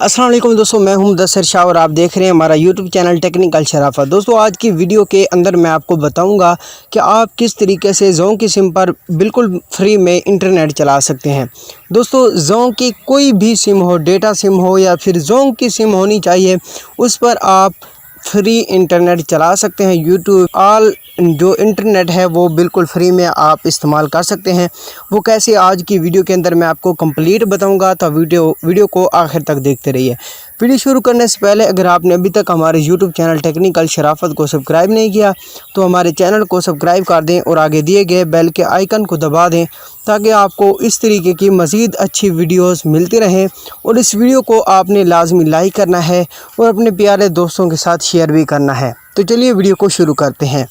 अस्सलाम वालेकुम दोस्तों, मैं हूं मुदस्सिर शाह और आप देख रहे हैं हमारा यूट्यूब चैनल टेक्निकल शराफत। दोस्तों, आज की वीडियो के अंदर मैं आपको बताऊंगा कि आप किस तरीके से जोंग की सिम पर बिल्कुल फ्री में इंटरनेट चला सकते हैं। दोस्तों, जोंग की कोई भी सिम हो, डेटा सिम हो या फिर जोंग की सिम होनी चाहिए, उस पर आप फ्री इंटरनेट चला सकते हैं। यूट्यूब ऑल जो इंटरनेट है वो बिल्कुल फ्री में आप इस्तेमाल कर सकते हैं। वो कैसे, आज की वीडियो के अंदर मैं आपको कंप्लीट बताऊंगा, तो वीडियो को आखिर तक देखते रहिए। वीडियो शुरू करने से पहले अगर आपने अभी तक हमारे यूट्यूब चैनल टेक्निकल शराफत को सब्सक्राइब नहीं किया तो हमारे चैनल को सब्सक्राइब कर दें और आगे दिए गए बेल के आइकन को दबा दें, ताकि आपको इस तरीके की मज़ीद अच्छी वीडियोस मिलती रहें। और इस वीडियो को आपने लाजमी लाइक करना है और अपने प्यारे दोस्तों के साथ शेयर भी करना है। तो चलिए वीडियो को शुरू करते हैं।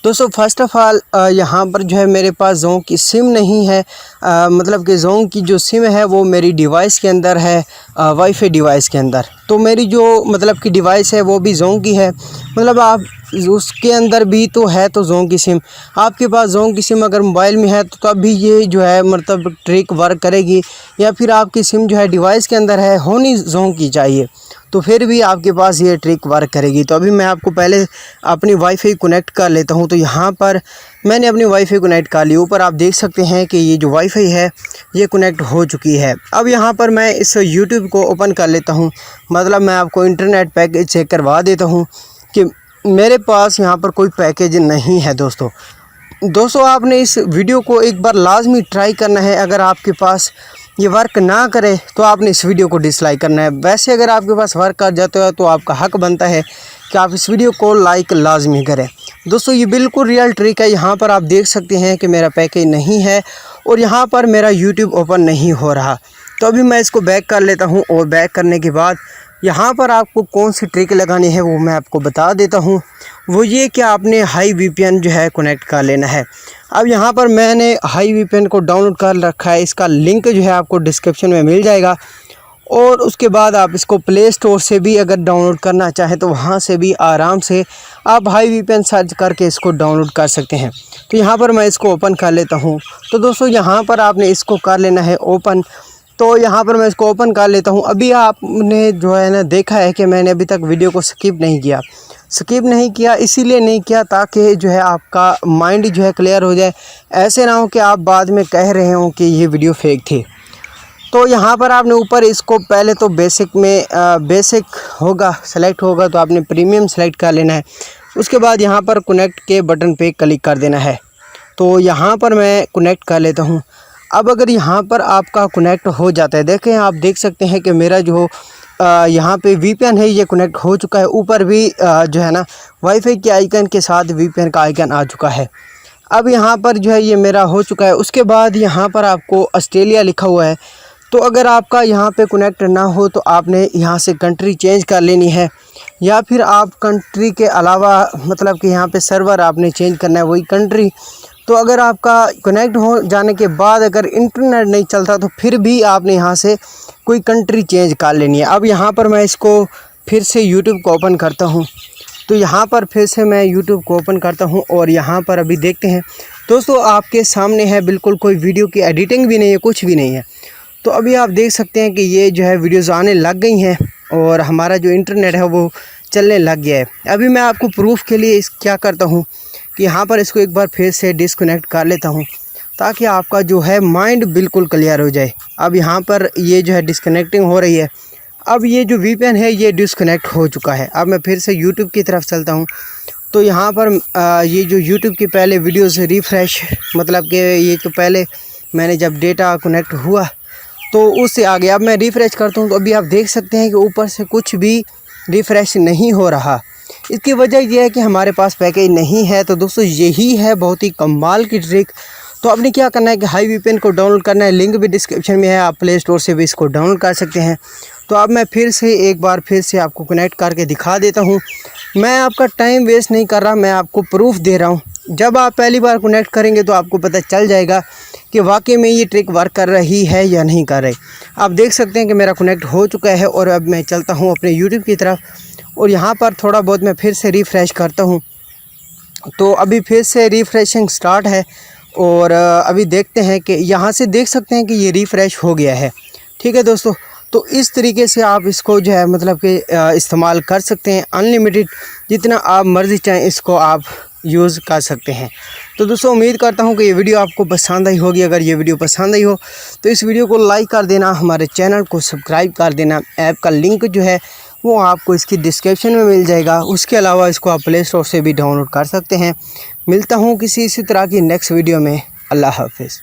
दोस्तों, फ़र्स्ट ऑफ़ ऑल यहाँ पर जो है मेरे पास जोंग की सिम नहीं है। मतलब कि जोंग की जो सिम है वो मेरी डिवाइस के अंदर है, वाईफाई डिवाइस के अंदर। तो मेरी जो मतलब कि डिवाइस है वो भी जोंग की है। मतलब आप उसके अंदर भी तो है तो जोंग की सिम, आपके पास जोंग की सिम अगर मोबाइल में है तो तब भी ये जो है मतलब ट्रिक वर्क करेगी। या फिर आपकी सिम जो है डिवाइस के अंदर है, होनी जोंग की चाहिए, तो फिर भी आपके पास ये ट्रिक वर्क करेगी। तो अभी मैं आपको पहले अपनी वाईफाई कनेक्ट कर लेता हूँ। तो यहाँ पर मैंने अपनी वाईफाई कनेक्ट कर ली। ऊपर आप देख सकते हैं कि ये जो वाईफाई है ये कनेक्ट हो चुकी है। अब यहाँ पर मैं इस यूट्यूब को ओपन कर लेता हूँ। मतलब मैं आपको इंटरनेट पैकेज चेक करवा देता हूँ कि मेरे पास यहाँ पर कोई पैकेज नहीं है। दोस्तों आपने इस वीडियो को एक बार लाजमी ट्राई करना है। अगर आपके पास ये वर्क ना करे तो आपने इस वीडियो को डिसलाइक करना है। वैसे अगर आपके पास वर्क कर जाता है तो आपका हक बनता है कि आप इस वीडियो को लाइक लाजमी करें। दोस्तों, ये बिल्कुल रियल ट्रिक है। यहाँ पर आप देख सकते हैं कि मेरा पैकेज नहीं है और यहाँ पर मेरा यूट्यूब ओपन नहीं हो रहा। तो अभी मैं इसको बैक कर लेता हूँ और बैक करने के बाद यहाँ पर आपको कौन सी ट्रिक लगानी है वो मैं आपको बता देता हूँ। वो ये कि आपने हाई वीपीएन जो है कनेक्ट कर लेना है। अब यहाँ पर मैंने हाई वीपीएन को डाउनलोड कर रखा है। इसका लिंक जो है आपको डिस्क्रिप्शन में मिल जाएगा। और उसके बाद आप इसको प्ले स्टोर से भी अगर डाउनलोड करना चाहें तो वहाँ से भी आराम से आप हाई वीपीएन सर्च करके इसको डाउनलोड कर सकते हैं। तो यहाँ पर मैं इसको ओपन कर लेता हूँ। तो दोस्तों, यहाँ पर आपने इसको कर लेना है ओपन। तो यहाँ पर मैं इसको ओपन कर लेता हूँ। अभी आपने जो है ना देखा है कि मैंने अभी तक वीडियो को स्किप नहीं किया। इसीलिए नहीं किया ताकि जो है आपका माइंड जो है क्लियर हो जाए। ऐसे ना हो कि आप बाद में कह रहे हो कि ये वीडियो फेक थी। तो यहाँ पर आपने ऊपर इसको पहले तो बेसिक में बेसिक होगा सेलेक्ट होगा तो आपने प्रीमियम सेलेक्ट कर लेना है। उसके बाद यहाँ पर कनेक्ट के बटन पे क्लिक कर देना है। तो यहाँ पर मैं कनेक्ट कर लेता हूँ। अब अगर यहाँ पर आपका कनेक्ट हो जाता है, देखें आप देख सकते हैं कि मेरा जो यहाँ पे वीपीएन है ये कनेक्ट हो चुका है। ऊपर भी जो है ना वाईफाई के आइकन के साथ वीपीएन का आइकन आ चुका है। अब यहाँ पर जो है ये मेरा हो चुका है। उसके बाद यहाँ पर आपको ऑस्ट्रेलिया लिखा हुआ है। तो अगर आपका यहाँ पे कनेक्ट ना हो तो आपने यहाँ से कंट्री चेंज कर लेनी है, या फिर आप कंट्री के अलावा मतलब कि यहाँ पे सर्वर आपने चेंज करना है वही कंट्री। तो अगर आपका कनेक्ट हो जाने के बाद अगर इंटरनेट नहीं चलता तो फिर भी आपने यहाँ से कोई कंट्री चेंज कर लेनी है। अब यहाँ पर मैं इसको फिर से यूट्यूब को ओपन करता हूँ। तो यहाँ पर फिर से मैं यूट्यूब को ओपन करता हूँ और यहाँ पर अभी देखते हैं। दोस्तों, आपके सामने है, बिल्कुल कोई वीडियो की एडिटिंग भी नहीं है, कुछ भी नहीं है। तो अभी आप देख सकते हैं कि ये जो है वीडियोज़ आने लग गई हैं और हमारा जो इंटरनेट है वो चलने लग गया है। अभी मैं आपको प्रूफ के लिए क्या करता हूँ कि यहाँ पर इसको एक बार फिर से डिस्कनेक्ट कर लेता हूँ, ताकि आपका जो है माइंड बिल्कुल क्लियर हो जाए। अब यहाँ पर ये जो है डिस्कनेक्टिंग हो रही है। अब ये जो वीपीएन है ये डिस्कनेक्ट हो चुका है। अब मैं फिर से यूट्यूब की तरफ चलता हूँ। तो यहाँ पर ये जो यूट्यूब की पहले वीडियोज़ रिफ़्रेश, मतलब कि ये तो पहले मैंने जब डेटा कनेक्ट हुआ तो उससे आ गया। अब मैं रिफ़्रेश करता हूँ तो अभी आप देख सकते हैं कि ऊपर से कुछ भी रिफ़्रेश नहीं हो रहा। इसकी वजह यह है कि हमारे पास पैकेज नहीं है। तो दोस्तों, यही है बहुत ही कमाल की ट्रिक। तो आपने क्या करना है कि हाई वीपीएन को डाउनलोड करना है। लिंक भी डिस्क्रिप्शन में है, आप प्ले स्टोर से भी इसको डाउनलोड कर सकते हैं। तो अब मैं फिर से एक बार फिर से आपको कनेक्ट करके दिखा देता हूँ। मैं आपका टाइम वेस्ट नहीं कर रहा, मैं आपको प्रूफ दे रहा हूँ। जब आप पहली बार कनेक्ट करेंगे तो आपको पता चल जाएगा कि वाकई में ये ट्रिक वर्क कर रही है या नहीं कर रही। आप देख सकते हैं कि मेरा कनेक्ट हो चुका है और अब मैं चलता हूँ अपने यूट्यूब की तरफ और यहाँ पर थोड़ा बहुत मैं फिर से रिफ़्रेश करता हूँ। तो अभी फिर से रिफ़्रेशिंग स्टार्ट है और अभी देखते हैं कि यहाँ से देख सकते हैं कि ये रिफ़्रेश हो गया है। ठीक है दोस्तों, तो इस तरीके से आप इसको जो है मतलब कि इस्तेमाल कर सकते हैं। अनलिमिटेड जितना आप मर्ज़ी चाहें इसको आप यूज़ कर सकते हैं। तो दोस्तों उम्मीद करता हूं कि ये वीडियो आपको पसंद आई होगी। अगर ये वीडियो पसंद आई हो तो इस वीडियो को लाइक कर देना, हमारे चैनल को सब्सक्राइब कर देना। ऐप का लिंक जो है वो आपको इसकी डिस्क्रिप्शन में मिल जाएगा। उसके अलावा इसको आप प्ले स्टोर से भी डाउनलोड कर सकते हैं। मिलता हूँ किसी इसी तरह की नेक्स्ट वीडियो में। अल्लाह हाफिज़।